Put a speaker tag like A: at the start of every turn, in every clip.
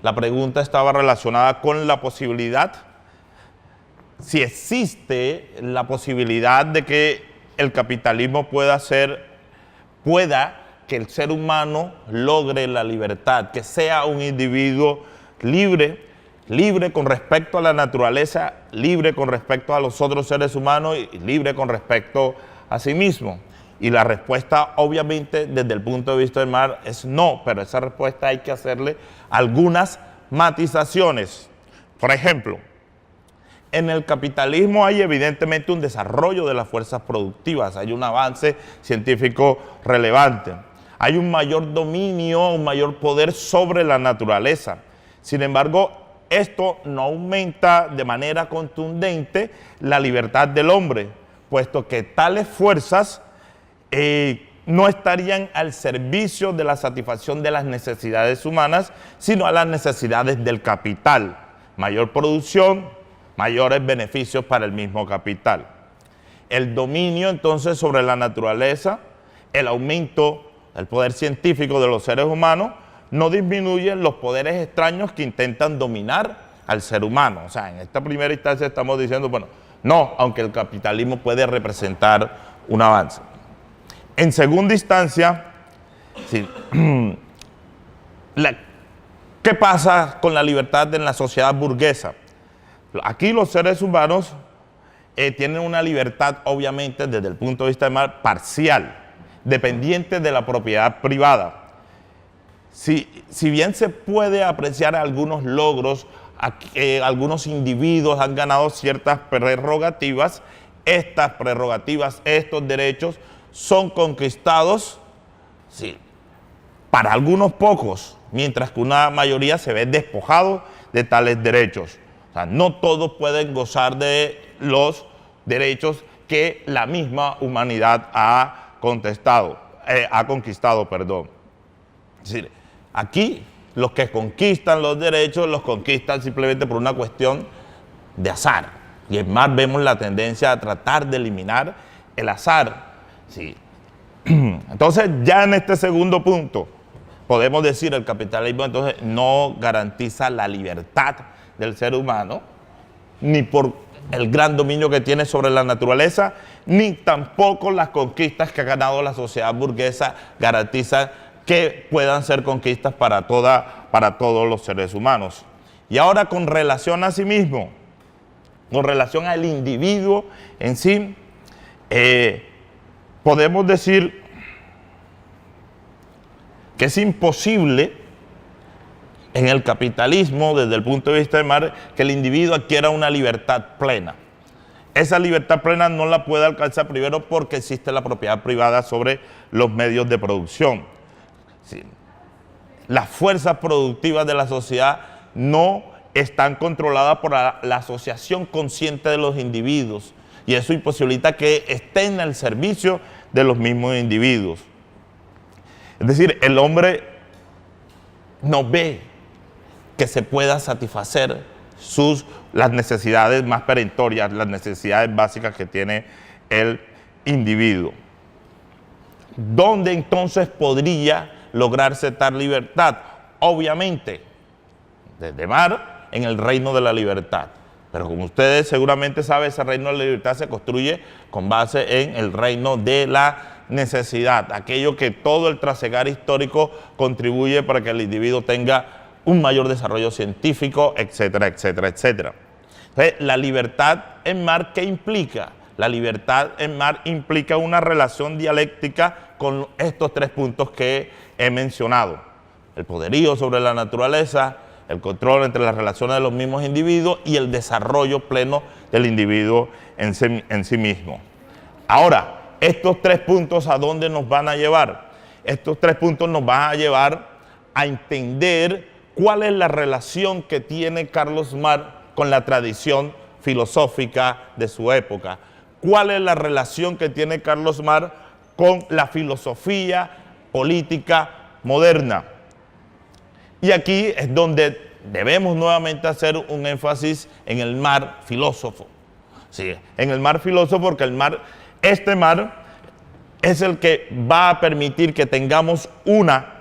A: La pregunta estaba relacionada con la posibilidad, si existe la posibilidad de que el capitalismo pueda que el ser humano logre la libertad, que sea un individuo libre, libre con respecto a la naturaleza, libre con respecto a los otros seres humanos y libre con respecto a sí mismo. Y la respuesta, obviamente, desde el punto de vista del Marx es no, pero esa respuesta hay que hacerle algunas matizaciones. Por ejemplo, en el capitalismo hay evidentemente un desarrollo de las fuerzas productivas, hay un avance científico relevante, hay un mayor dominio, un mayor poder sobre la naturaleza. Sin embargo, esto no aumenta de manera contundente la libertad del hombre, puesto que tales fuerzas no estarían al servicio de la satisfacción de las necesidades humanas, sino a las necesidades del capital. Mayor producción, mayores beneficios para el mismo capital. El dominio entonces sobre la naturaleza, el aumento del poder científico de los seres humanos, no disminuyen los poderes extraños que intentan dominar al ser humano. O sea, en esta primera instancia estamos diciendo, bueno, no, aunque el capitalismo puede representar un avance. En segunda instancia, sí, ¿qué pasa con la libertad en la sociedad burguesa? Aquí los seres humanos tienen una libertad, obviamente, desde el punto de vista parcial, dependiente de la propiedad privada. Si bien se puede apreciar algunos logros, algunos individuos han ganado ciertas prerrogativas, estas prerrogativas, estos derechos, son conquistados, sí, para algunos pocos, mientras que una mayoría se ve despojado de tales derechos. O sea, no todos pueden gozar de los derechos que la misma humanidad ha conquistado. Es decir, aquí los que conquistan los derechos los conquistan simplemente por una cuestión de azar. Y es más, vemos la tendencia a tratar de eliminar el azar. Sí. Entonces, ya en este segundo punto, podemos decir que el capitalismo entonces no garantiza la libertad del ser humano, ni por el gran dominio que tiene sobre la naturaleza, ni tampoco las conquistas que ha ganado la sociedad burguesa garantizan que puedan ser conquistas para todos los seres humanos. Y ahora, con relación a sí mismo, con relación al individuo en sí, podemos decir que es imposible en el capitalismo, desde el punto de vista de Marx, que el individuo adquiera una libertad plena. Esa libertad plena no la puede alcanzar primero porque existe la propiedad privada sobre los medios de producción. Sí. Las fuerzas productivas de la sociedad no están controladas por la asociación consciente de los individuos, y eso imposibilita que estén al servicio de los mismos individuos. Es decir, el hombre no ve que se pueda satisfacer las necesidades más perentorias, las necesidades básicas que tiene el individuo. ¿Dónde entonces podría lograrse tal libertad? Obviamente, desde Marx, en el reino de la libertad. Pero como ustedes seguramente saben, ese reino de la libertad se construye con base en el reino de la necesidad, aquello que todo el trasegar histórico contribuye para que el individuo tenga un mayor desarrollo científico, etcétera, etcétera, etcétera. Entonces, la libertad en Marx, ¿qué implica? La libertad en Marx implica una relación dialéctica con estos tres puntos que he mencionado: el poderío sobre la naturaleza, el control entre las relaciones de los mismos individuos y el desarrollo pleno del individuo en sí mismo. Ahora, estos tres puntos, ¿a dónde nos van a llevar? Estos tres puntos nos van a llevar a entender cuál es la relación que tiene Carlos Marx con la tradición filosófica de su época. ¿Cuál es la relación que tiene Carlos Marx con la filosofía política moderna? Y aquí es donde debemos nuevamente hacer un énfasis en el Marx filósofo. Sí, en el Marx filósofo, porque este Marx es el que va a permitir que tengamos una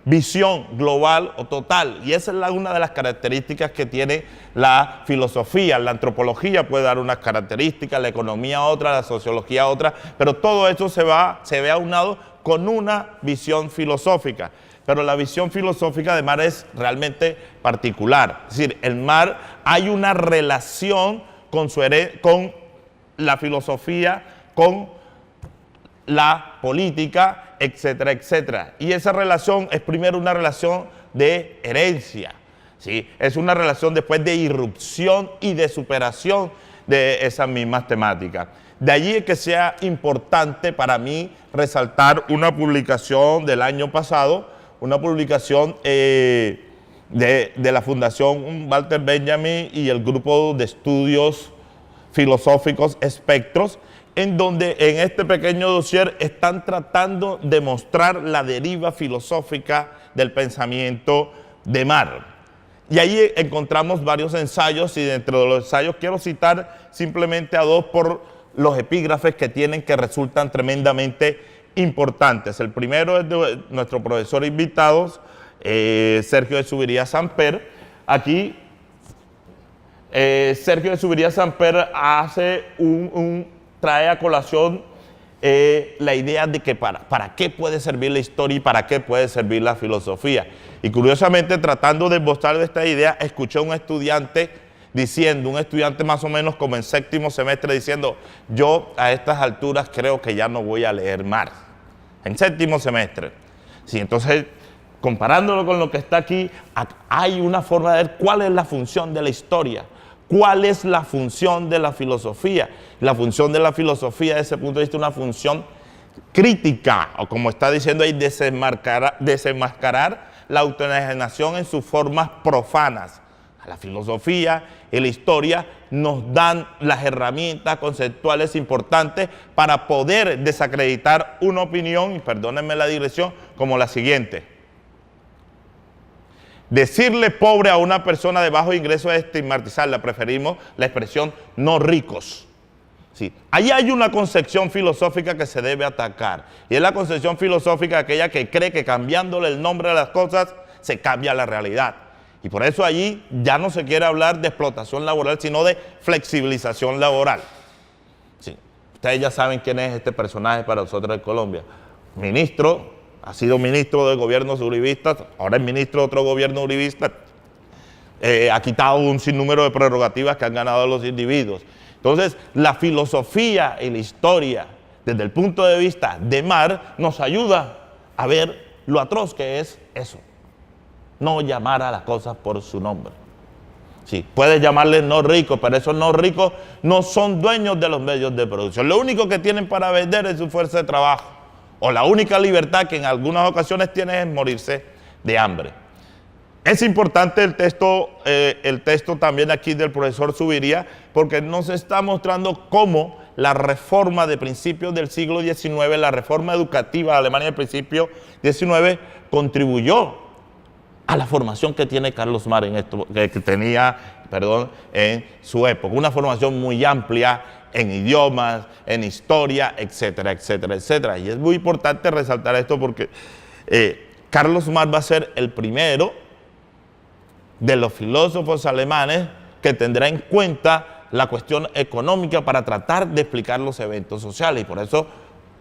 A: visión global o total. Y esa es una de las características que tiene la filosofía. La antropología puede dar unas características, la economía otra, la sociología otra, pero todo eso se ve aunado con una visión filosófica. Pero la visión filosófica de Marx es realmente particular. Es decir, el Marx hay una relación con la filosofía, con la política, etcétera, etcétera. Y esa relación es primero una relación de herencia, ¿sí? Es una relación después de irrupción y de superación de esas mismas temáticas. De allí que sea importante para mí resaltar una publicación del año pasado, una publicación de la Fundación Walter Benjamin y el Grupo de Estudios Filosóficos Espectros, en donde en este pequeño dossier están tratando de mostrar la deriva filosófica del pensamiento de Marx. Y ahí encontramos varios ensayos, y dentro de los ensayos quiero citar simplemente a dos por los epígrafes que tienen, que resultan tremendamente importantes. El primero es de nuestro profesor invitado, Sergio de Zuviría Samper. Aquí Sergio de Zuviría Samper hace trae a colación la idea de que para qué puede servir la historia y para qué puede servir la filosofía. Y curiosamente, tratando de mostrar esta idea, escuché a un estudiante más o menos como en séptimo semestre, diciendo: yo a estas alturas creo que ya no voy a leer Marx. En séptimo semestre. Sí, entonces, comparándolo con lo que está aquí, hay una forma de ver cuál es la función de la historia. ¿Cuál es la función de la filosofía? La función de la filosofía, desde ese punto de vista, es una función crítica, o como está diciendo ahí, desenmascarar la autoenajenación en sus formas profanas. La filosofía y la historia nos dan las herramientas conceptuales importantes para poder desacreditar una opinión, y perdónenme la digresión, como la siguiente. Decirle pobre a una persona de bajo ingreso es estigmatizarla. Preferimos la expresión no ricos. Sí. Ahí hay una concepción filosófica que se debe atacar. Y es la concepción filosófica aquella que cree que cambiándole el nombre a las cosas se cambia la realidad. Y por eso allí ya no se quiere hablar de explotación laboral, sino de flexibilización laboral. Sí. Ustedes ya saben quién es este personaje para nosotros en Colombia. Ministro. Ha sido ministro de gobiernos uribistas, ahora es ministro de otro gobierno uribista. Ha quitado un sinnúmero de prerrogativas que han ganado los individuos. Entonces, la filosofía y la historia, desde el punto de vista de Marx, nos ayuda a ver lo atroz que es eso. No llamar a las cosas por su nombre. Sí, puedes llamarles no ricos, pero esos no ricos no son dueños de los medios de producción. Lo único que tienen para vender es su fuerza de trabajo. O la única libertad que en algunas ocasiones tiene es morirse de hambre. Es importante el texto también aquí del profesor Zuviría, porque nos está mostrando cómo la reforma de principios del siglo XIX, la reforma educativa de Alemania del principio XIX, contribuyó a la formación que tiene Carlos Marx en su época. Una formación muy amplia en idiomas, en historia, etcétera, etcétera, etcétera. Y es muy importante resaltar esto porque Carlos Marx va a ser el primero de los filósofos alemanes que tendrá en cuenta la cuestión económica para tratar de explicar los eventos sociales. Y por eso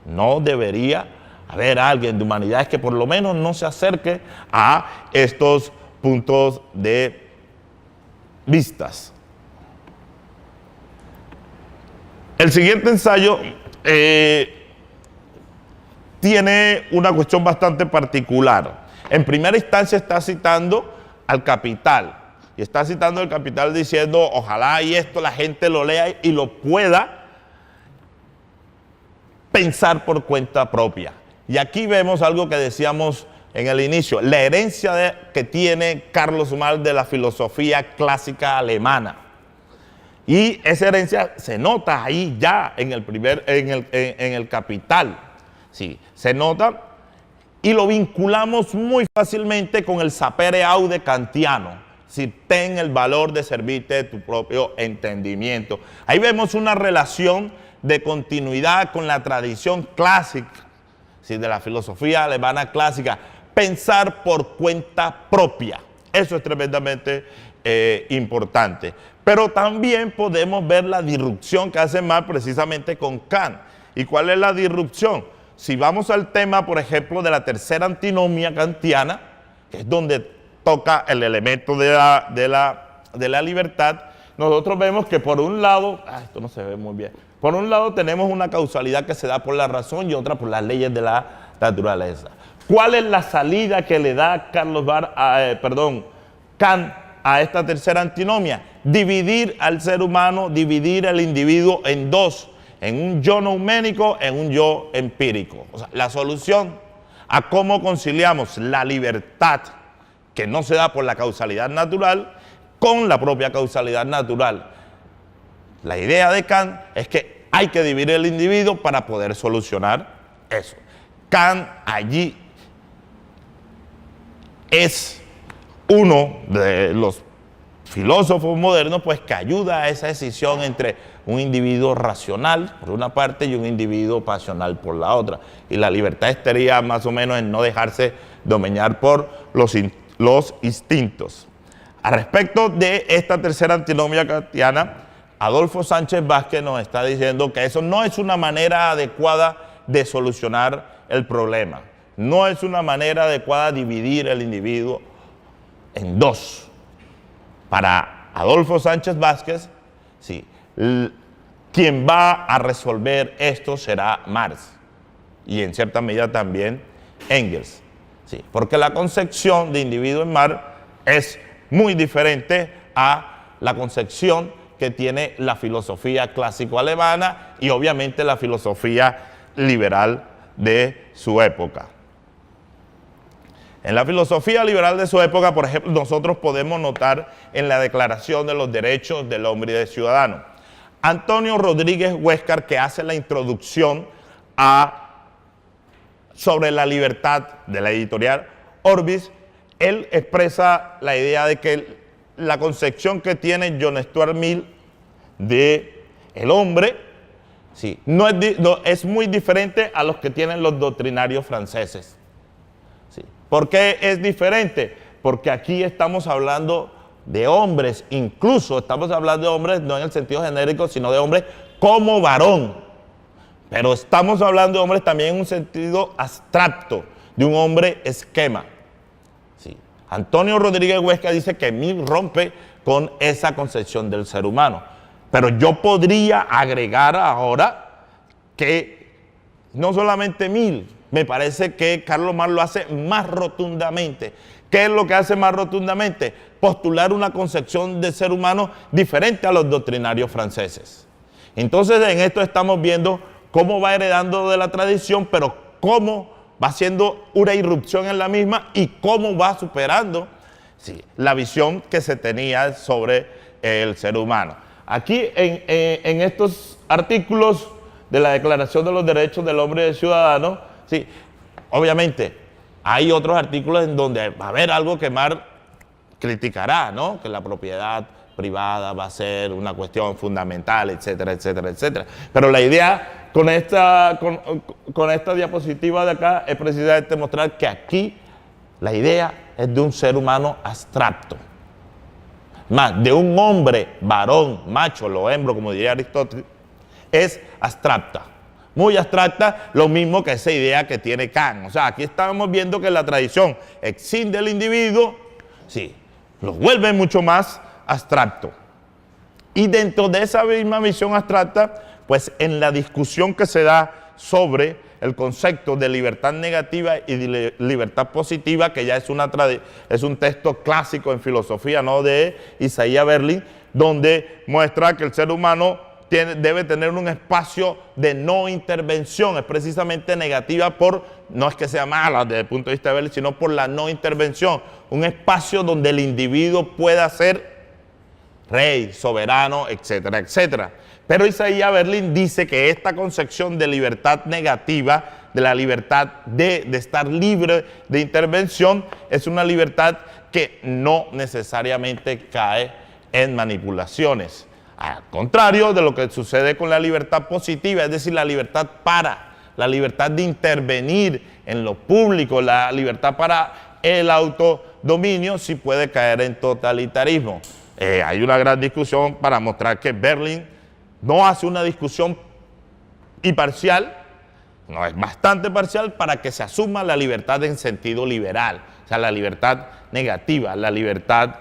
A: no debería haber alguien de humanidades que por lo menos no se acerque a estos puntos de vistas. El siguiente ensayo tiene una cuestión bastante particular. En primera instancia está citando al Capital. Y está citando al Capital diciendo, ojalá y esto la gente lo lea y lo pueda pensar por cuenta propia. Y aquí vemos algo que decíamos en el inicio, la herencia que tiene Carlos Marx de la filosofía clásica alemana. Y esa herencia se nota ahí ya en el Capital. Sí, se nota y lo vinculamos muy fácilmente con el sapere aude kantiano. Si ten el valor de servirte de tu propio entendimiento. Ahí vemos una relación de continuidad con la tradición clásica, sí, de la filosofía alemana clásica, pensar por cuenta propia. Eso es tremendamente importante. Pero también podemos ver la disrupción que hace Marx precisamente con Kant. ¿Y cuál es la disrupción? Si vamos al tema, por ejemplo, de la tercera antinomia kantiana, que es donde toca el elemento de la libertad, nosotros vemos que por un lado, esto no se ve muy bien, por un lado tenemos una causalidad que se da por la razón y otra por las leyes de la naturaleza. ¿Cuál es la salida que le da Kant a esta tercera antinomia? Dividir al ser humano, dividir al individuo en dos, en un yo nouménico, en un yo empírico. O sea, la solución a cómo conciliamos la libertad que no se da por la causalidad natural con la propia causalidad natural. La idea de Kant es que hay que dividir el individuo para poder solucionar eso. Kant allí es uno de los filósofos modernos, pues, que ayuda a esa decisión entre un individuo racional por una parte y un individuo pasional por la otra. Y la libertad estaría más o menos en no dejarse dominar por los instintos. Al respecto de esta tercera antinomia kantiana, Adolfo Sánchez Vázquez nos está diciendo que eso no es una manera adecuada de solucionar el problema. No es una manera adecuada dividir el individuo en dos. Para Adolfo Sánchez Vázquez, sí, quien va a resolver esto será Marx y en cierta medida también Engels. Sí, porque la concepción de individuo en Marx es muy diferente a la concepción que tiene la filosofía clásico-alemana y obviamente la filosofía liberal de su época. En la filosofía liberal de su época, por ejemplo, nosotros podemos notar en la Declaración de los Derechos del Hombre y del Ciudadano, Antonio Rodríguez Huéscar, que hace la introducción sobre la libertad de la editorial Orbis, él expresa la idea de que la concepción que tiene John Stuart Mill de el hombre, sí, es muy diferente a los que tienen los doctrinarios franceses. Sí. ¿Por qué es diferente? Porque aquí estamos hablando de hombres, incluso estamos hablando de hombres no en el sentido genérico, sino de hombres como varón. Pero estamos hablando de hombres también en un sentido abstracto, de un hombre esquema. Sí. Antonio Rodríguez Huesca dice que Mill rompe con esa concepción del ser humano. Pero yo podría agregar ahora que no solamente Mill, me parece que Carlos Marx lo hace más rotundamente. ¿Qué es lo que hace más rotundamente? Postular una concepción del ser humano diferente a los doctrinarios franceses. Entonces en esto estamos viendo cómo va heredando de la tradición, pero cómo va haciendo una irrupción en la misma y cómo va superando, sí, la visión que se tenía sobre el ser humano. Aquí en estos artículos de la Declaración de los Derechos del Hombre y del Ciudadano, sí, obviamente hay otros artículos en donde va a haber algo que Marx criticará, ¿no? Que la propiedad privada va a ser una cuestión fundamental, etcétera, etcétera, etcétera. Pero la idea con esta diapositiva de acá es precisamente mostrar que aquí la idea es de un ser humano abstracto. Más, de un hombre, varón, macho, lo hembro, como diría Aristóteles, es abstracta. Muy abstracta, lo mismo que esa idea que tiene Kant. O sea, aquí estamos viendo que la tradición exinde el individuo, sí, lo vuelve mucho más abstracto. Y dentro de esa misma visión abstracta, pues en la discusión que se da sobre el concepto de libertad negativa y de libertad positiva, que ya es un texto clásico en filosofía, ¿no?, de Isaiah Berlin, donde muestra que el ser humano debe tener un espacio de no intervención, es precisamente negativa no es que sea mala desde el punto de vista de Berlin, sino por la no intervención, un espacio donde el individuo pueda ser rey, soberano, etcétera, etcétera. Pero Isaiah Berlin dice que esta concepción de libertad negativa, de la libertad de estar libre de intervención, es una libertad que no necesariamente cae en manipulaciones. Al contrario de lo que sucede con la libertad positiva, es decir, la libertad para la libertad de intervenir en lo público, la libertad para el autodominio, sí puede caer en totalitarismo. Hay una gran discusión para mostrar que Berlin no hace una discusión imparcial, no, es bastante parcial para que se asuma la libertad en sentido liberal, o sea, la libertad negativa, la libertad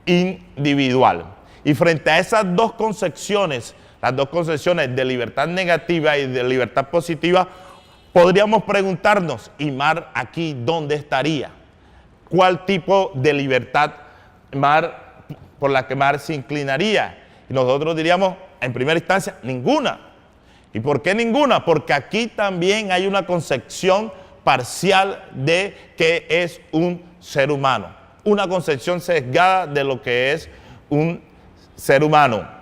A: individual. Y frente a esas dos concepciones, las dos concepciones de libertad negativa y de libertad positiva, podríamos preguntarnos, ¿y Marx aquí dónde estaría? ¿Cuál tipo de libertad por la que Marx se inclinaría? Y nosotros diríamos, en primera instancia, ninguna. ¿Y por qué ninguna? Porque aquí también hay una concepción parcial de qué es un ser humano. Una concepción sesgada de lo que es un ser humano.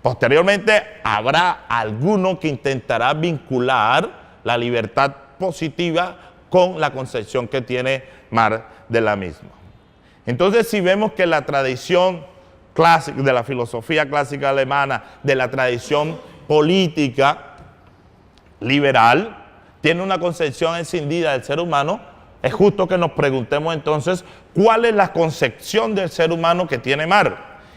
A: Posteriormente habrá alguno que intentará vincular la libertad positiva con la concepción que tiene Marx de la misma. Entonces, si vemos que la tradición clásica, de la filosofía clásica alemana, de la tradición política liberal, tiene una concepción escindida del ser humano, es justo que nos preguntemos entonces cuál es la concepción del ser humano que tiene Marx.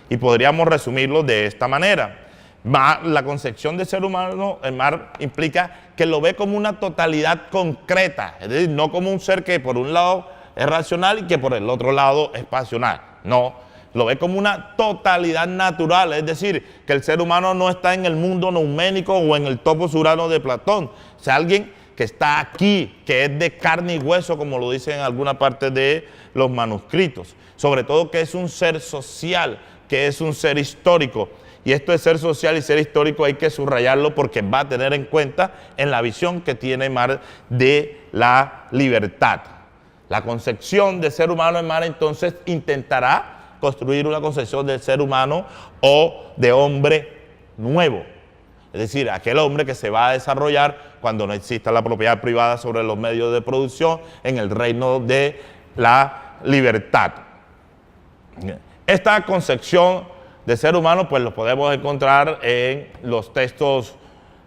A: Y podríamos resumirlo de esta manera. La concepción del ser humano en Marx implica que lo ve como una totalidad concreta, es decir, no como un ser que por un lado es racional y que por el otro lado es pasional. No, lo ve como una totalidad natural, es decir, que el ser humano no está en el mundo nouménico o en el topos urano de Platón. O sea, alguien que está aquí, que es de carne y hueso, como lo dicen en alguna parte de los manuscritos. Sobre todo que es un ser social, que es un ser histórico. Y esto de ser social y ser histórico hay que subrayarlo porque va a tener en cuenta en la visión que tiene Marx de la libertad. La concepción de ser humano en Marx entonces intentará construir una concepción del ser humano o de hombre nuevo. Es decir, aquel hombre que se va a desarrollar cuando no exista la propiedad privada sobre los medios de producción en el reino de la libertad. Esta concepción de ser humano pues lo podemos encontrar en los textos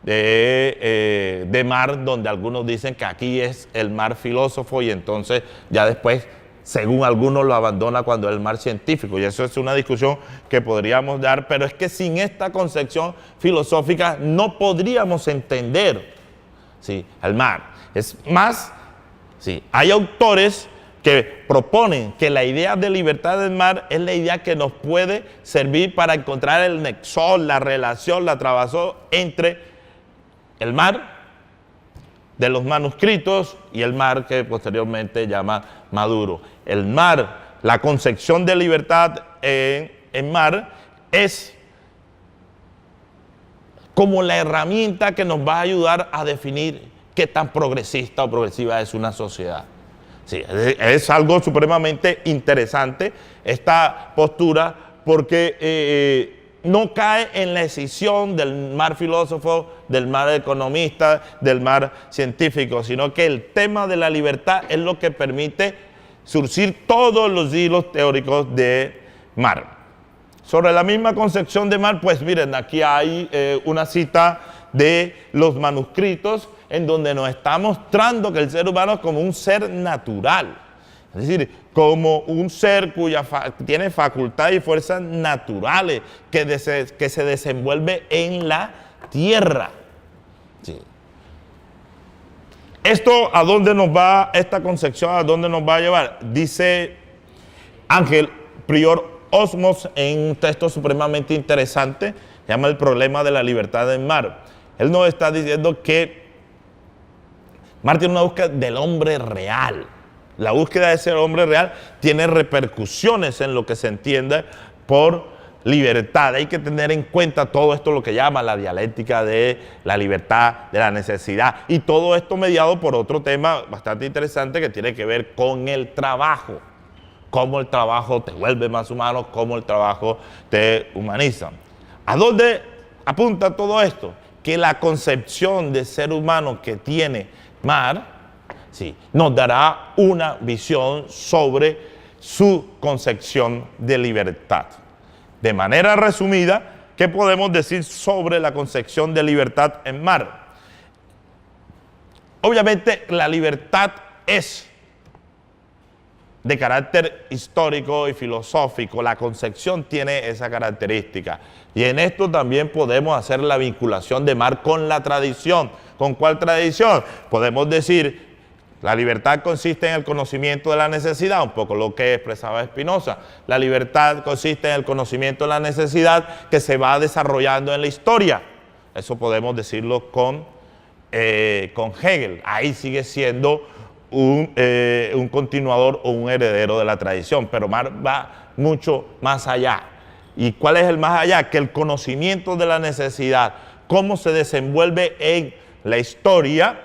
A: de Marx, donde algunos dicen que aquí es el Marx filósofo y entonces ya después, según algunos, lo abandona cuando es el Marx científico. Y eso es una discusión que podríamos dar, pero es que sin esta concepción filosófica no podríamos entender, ¿sí?, al Marx. Es más, ¿sí?, hay autores que proponen que la idea de libertad del Marx es la idea que nos puede servir para encontrar el nexo, la relación, la trabazón entre el Marx de los manuscritos y el Marx que posteriormente llama Maduro. El Marx, la concepción de libertad en Marx es como la herramienta que nos va a ayudar a definir qué tan progresista o progresiva es una sociedad. Sí, es algo supremamente interesante esta postura porque no cae en la escisión del Marx filósofo, del Marx economista, del Marx científico, sino que el tema de la libertad es lo que permite surgir todos los hilos teóricos de Marx. Sobre la misma concepción de Marx, pues miren, aquí hay una cita de los manuscritos en donde nos está mostrando que el ser humano es como un ser natural, es decir, como un ser tiene facultades y fuerzas naturales que se desenvuelve en la tierra. Sí. ¿Esto a dónde nos va, esta concepción a dónde nos va a llevar? Dice Ángel Prior Osmos en un texto supremamente interesante, se llama El problema de la libertad en Marx. Él nos está diciendo que Marx tiene una búsqueda del hombre real. La búsqueda de ese hombre real tiene repercusiones en lo que se entiende por libertad. Hay que tener en cuenta todo esto, lo que llama la dialéctica de la libertad, de la necesidad. Y todo esto mediado por otro tema bastante interesante que tiene que ver con el trabajo. Cómo el trabajo te vuelve más humano, cómo el trabajo te humaniza. ¿A dónde apunta todo esto? Que la concepción de ser humano que tiene Marx, sí, nos dará una visión sobre su concepción de libertad. De manera resumida, ¿qué podemos decir sobre la concepción de libertad en Marx? obviamente la libertad es de carácter histórico y filosófico. La concepción tiene esa característica. Y en esto también podemos hacer la vinculación de Marx con la tradición. ¿Con cuál tradición? Podemos decir, la libertad consiste en el conocimiento de la necesidad, un poco lo que expresaba Spinoza. La libertad consiste en el conocimiento de la necesidad que se va desarrollando en la historia. Eso podemos decirlo con Hegel. Ahí sigue siendo un continuador o un heredero de la tradición, pero Marx va mucho más allá. ¿Y cuál es el más allá? Que el conocimiento de la necesidad, cómo se desenvuelve en la historia,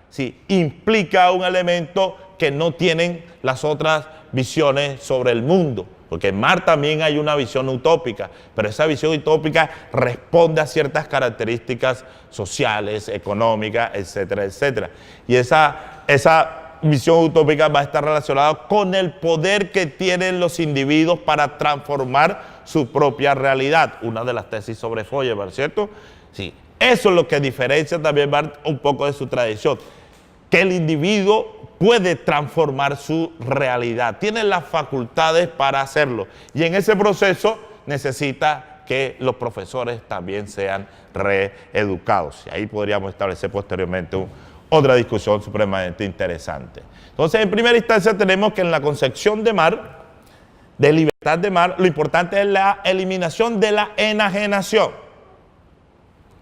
A: sí, implica un elemento que no tienen las otras visiones sobre el mundo. Porque en Marx también hay una visión utópica, pero esa visión utópica responde a ciertas características sociales, económicas, etcétera, etcétera. Y esa visión utópica va a estar relacionada con el poder que tienen los individuos para transformar su propia realidad. Una de las tesis sobre Feuerbach, ¿cierto? Sí, eso es lo que diferencia también Marx un poco de su tradición, que el individuo puede transformar su realidad, tiene las facultades para hacerlo, y en ese proceso necesita que los profesores también sean reeducados. Y ahí podríamos establecer posteriormente otra discusión supremamente interesante. Entonces, en primera instancia tenemos que en la concepción de Marx, de libertad de Marx, lo importante es la eliminación de la enajenación.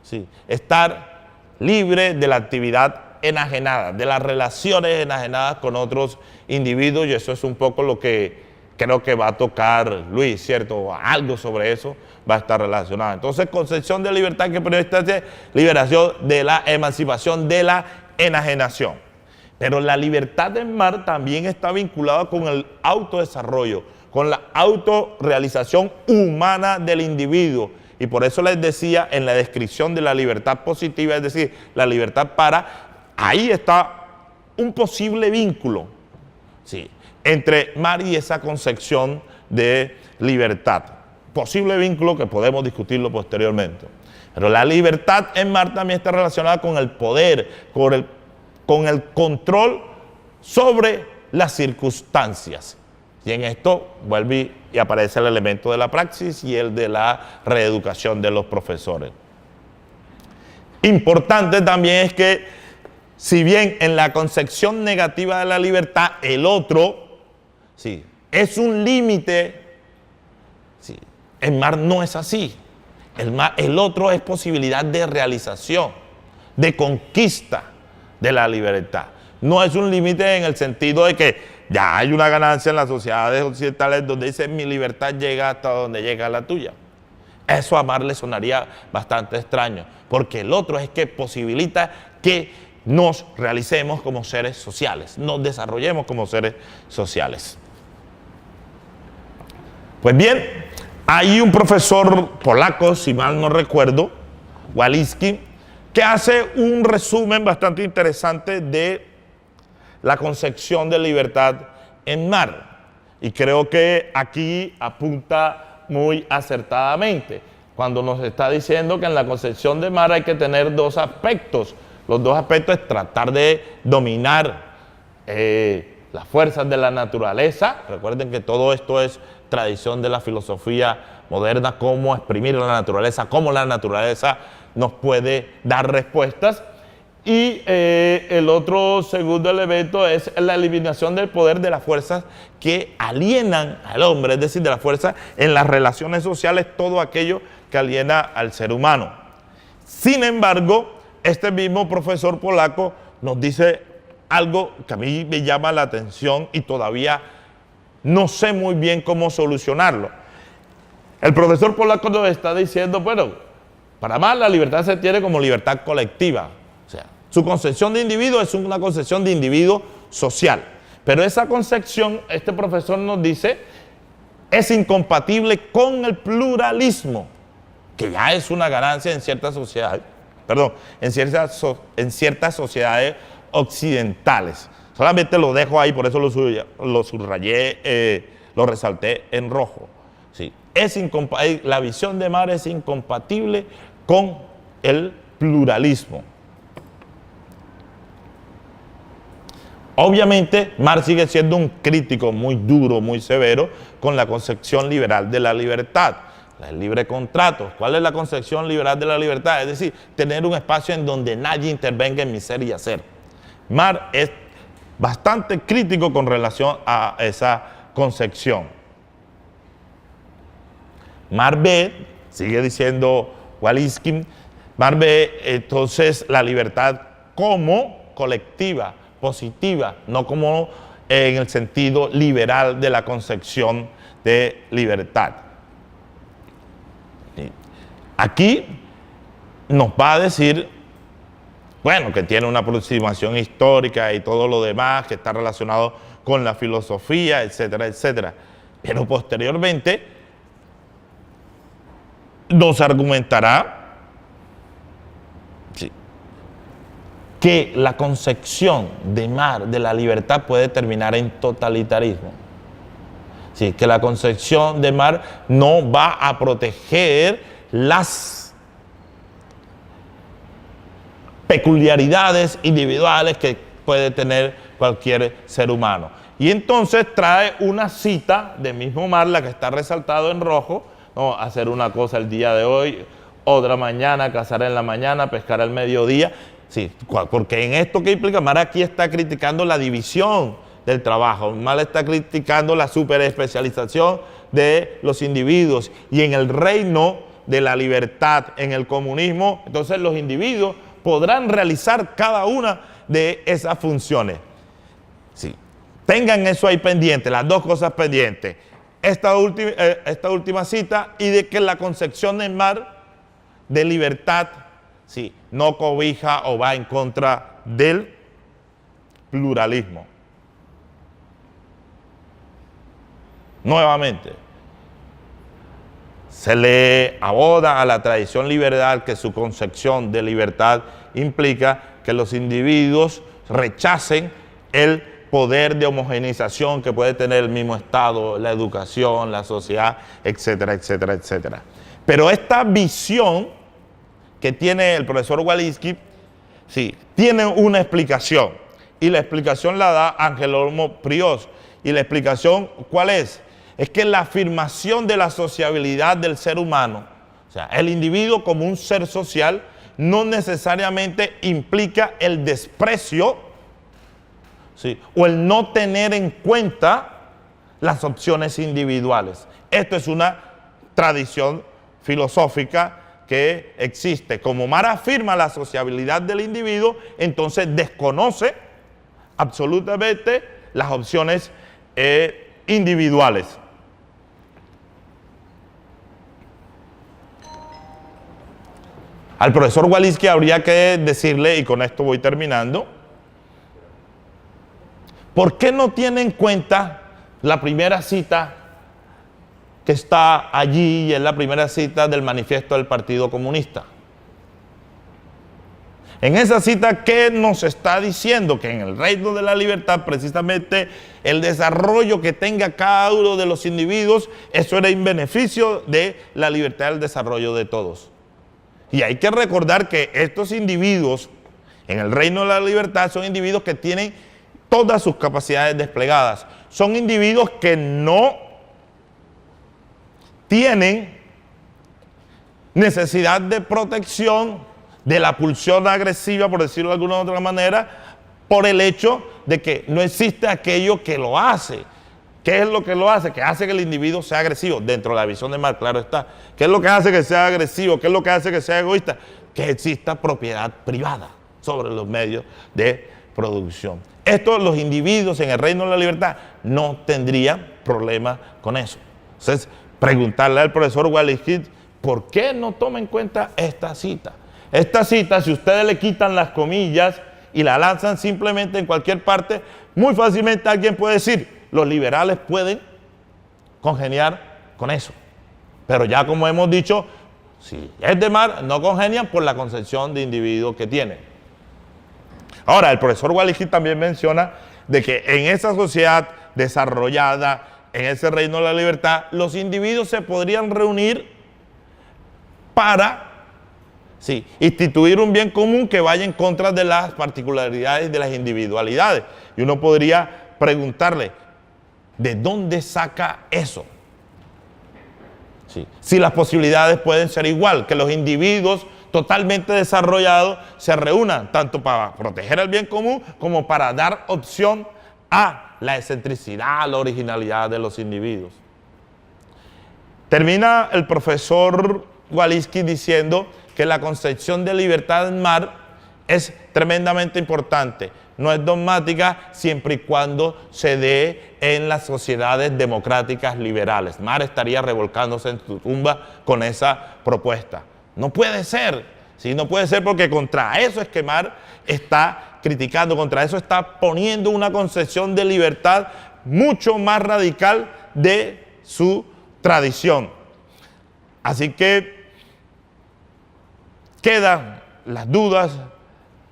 A: Sí, estar libre de la actividad enajenada, de las relaciones enajenadas con otros individuos, y eso es un poco lo que creo que va a tocar Luis, ¿cierto? Algo sobre eso va a estar relacionado. Entonces, concepción de libertad que primero está liberación de la emancipación de la enajenación. Pero la libertad de Marx también está vinculada con el autodesarrollo, con la autorrealización humana del individuo. Y por eso les decía en la descripción de la libertad positiva, es decir, la libertad para... Ahí está un posible vínculo, sí, entre Marx y esa concepción de libertad. Posible vínculo que podemos discutirlo posteriormente. Pero la libertad en Marx también está relacionada con el poder, con el control sobre las circunstancias. Y en esto vuelve y aparece el elemento de la praxis y el de la reeducación de los profesores. Importante también es que, si bien en la concepción negativa de la libertad, el otro, sí, es un límite, sí, en Marx no es así. El otro es posibilidad de realización, de conquista de la libertad. No es un límite en el sentido de que ya hay una ganancia en las sociedades occidentales donde dice mi libertad llega hasta donde llega la tuya. Eso a Marx le sonaría bastante extraño, porque el otro es que posibilita que nos realicemos como seres sociales, nos desarrollemos como seres sociales. Pues bien, hay un profesor polaco, si mal no recuerdo, Walicki, que hace un resumen bastante interesante de la concepción de libertad en Marx. Y creo que aquí apunta muy acertadamente, cuando nos está diciendo que en la concepción de Marx hay que tener dos aspectos. Los dos aspectos es tratar de dominar las fuerzas de la naturaleza. Recuerden que todo esto es tradición de la filosofía moderna, cómo exprimir la naturaleza, cómo la naturaleza nos puede dar respuestas. Y el otro segundo elemento es la eliminación del poder de las fuerzas que alienan al hombre, es decir, de las fuerzas en las relaciones sociales, todo aquello que aliena al ser humano. Sin embargo, este mismo profesor polaco nos dice algo que a mí me llama la atención y todavía no sé muy bien cómo solucionarlo. El profesor polaco nos está diciendo, bueno, para Marx la libertad se tiene como libertad colectiva. O sea, su concepción de individuo es una concepción de individuo social. Pero esa concepción, este profesor nos dice, es incompatible con el pluralismo, que ya es una ganancia en ciertas sociedades. Perdón, en ciertas sociedades occidentales. Solamente lo dejo ahí, por eso lo subrayé, lo resalté en rojo. Sí, la visión de Marx es incompatible con el pluralismo. Obviamente, Marx sigue siendo un crítico muy duro, muy severo, con la concepción liberal de la libertad. El libre contrato. ¿Cuál es la concepción liberal de la libertad? Es decir, tener un espacio en donde nadie intervenga en mi ser y hacer. Marx es bastante crítico con relación a esa concepción. Marx ve, sigue diciendo Walensky, Marx ve entonces la libertad como colectiva, positiva, no como en el sentido liberal de la concepción de libertad. Aquí nos va a decir, bueno, que tiene una aproximación histórica y todo lo demás, que está relacionado con la filosofía, etcétera, etcétera. Pero posteriormente nos argumentará que la concepción de Marx de la libertad puede terminar en totalitarismo. Sí, que la concepción de Marx no va a proteger las peculiaridades individuales que puede tener cualquier ser humano. Y entonces trae una cita del mismo Marx, la que está resaltado en rojo, ¿no? Hacer una cosa el día de hoy, otra mañana, cazar en la mañana, pescar al mediodía. Sí, porque en esto que implica, Marx aquí está criticando la división del trabajo, Marx está criticando la superespecialización de los individuos, y en el reino de la libertad, en el comunismo, entonces los individuos podrán realizar cada una de esas funciones. Sí. Tengan eso ahí pendiente, las dos cosas pendientes. Esta última cita, y de que la concepción de Marx de libertad, sí, no cobija o va en contra del pluralismo. Nuevamente, se le aboda a la tradición liberal que su concepción de libertad implica que los individuos rechacen el poder de homogeneización que puede tener el mismo Estado, la educación, la sociedad, etcétera, etcétera, etcétera. Pero esta visión que tiene el profesor Walensky, sí, tiene una explicación, y la explicación la da Ángel Olmo Priós. ¿Y la explicación cuál es? Es que la afirmación de la sociabilidad del ser humano, o sea, el individuo como un ser social, no necesariamente implica el desprecio, ¿sí?, o el no tener en cuenta las opciones individuales. Esto es una tradición filosófica que existe. Como Marx afirma la sociabilidad del individuo, entonces desconoce absolutamente las opciones individuales. Al profesor Walensky habría que decirle, y con esto voy terminando, ¿por qué no tiene en cuenta la primera cita que está allí, y es la primera cita del manifiesto del Partido Comunista? En esa cita, ¿qué nos está diciendo? Que en el reino de la libertad, precisamente, el desarrollo que tenga cada uno de los individuos, eso era en beneficio de la libertad y el desarrollo de todos. Y hay que recordar que estos individuos, en el reino de la libertad, son individuos que tienen todas sus capacidades desplegadas. Son individuos que no tienen necesidad de protección de la pulsión agresiva, por decirlo de alguna otra manera, por el hecho de que no existe aquello que lo hace. ¿Qué es lo que lo hace? Que hace que el individuo sea agresivo, dentro de la visión de Marx, claro está. ¿Qué es lo que hace que sea agresivo? ¿Qué es lo que hace que sea egoísta? Que exista propiedad privada sobre los medios de producción. Esto, los individuos en el reino de la libertad no tendrían problema con eso. Entonces, preguntarle al profesor Walensky, ¿por qué no toma en cuenta esta cita? Esta cita, si ustedes le quitan las comillas y la lanzan simplemente en cualquier parte, muy fácilmente alguien puede decir, los liberales pueden congeniar con eso. Pero ya como hemos dicho, si es de Marx, no congenian por la concepción de individuo que tienen. Ahora, el profesor Walensky también menciona de que en esa sociedad desarrollada, en ese reino de la libertad, los individuos se podrían reunir para Sí, instituir un bien común que vaya en contra de las particularidades de las individualidades. Y uno podría preguntarle, ¿de dónde saca eso? Sí. Si las posibilidades pueden ser igual, que los individuos totalmente desarrollados se reúnan tanto para proteger el bien común como para dar opción a la excentricidad, a la originalidad de los individuos. Termina el profesor Walensky diciendo que la concepción de libertad en Marx es tremendamente importante. No es dogmática siempre y cuando se dé en las sociedades democráticas liberales. Marx estaría revolcándose en su tumba con esa propuesta. No puede ser, ¿sí? No puede ser, porque contra eso es que Marx está criticando, contra eso está poniendo una concepción de libertad mucho más radical de su tradición. Así que quedan las dudas,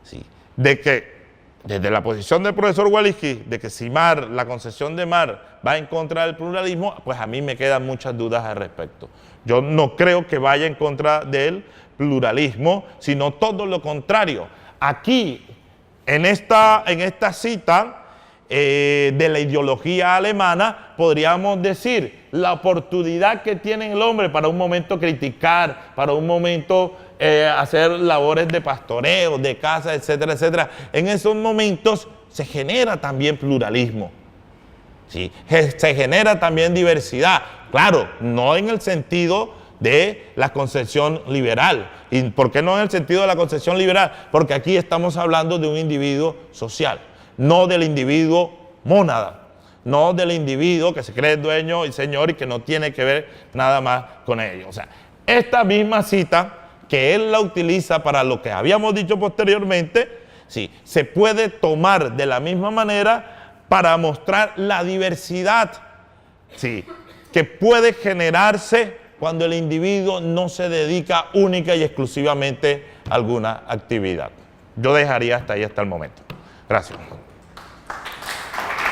A: sí, de que desde la posición del profesor Walensky, de que si la concepción de Marx va en contra del pluralismo, pues a mí me quedan muchas dudas al respecto. Yo no creo que vaya en contra del pluralismo, sino todo lo contrario. Aquí, en esta cita de la ideología alemana, podríamos decir la oportunidad que tiene el hombre para un momento criticar, para un momento hacer labores de pastoreo, de casa, etcétera, etcétera. En esos momentos se genera también pluralismo, ¿sí? Se genera también diversidad. Claro, no en el sentido de la concepción liberal. ¿Y por qué no en el sentido de la concepción liberal? Porque aquí estamos hablando de un individuo social, no del individuo mónada, no del individuo que se cree dueño y señor y que no tiene que ver nada más con ello. O sea, esta misma cita que él la utiliza para lo que habíamos dicho posteriormente, sí, se puede tomar de la misma manera para mostrar la diversidad, sí, que puede generarse cuando el individuo no se dedica única y exclusivamente a alguna actividad. Yo dejaría hasta ahí hasta el momento. Gracias.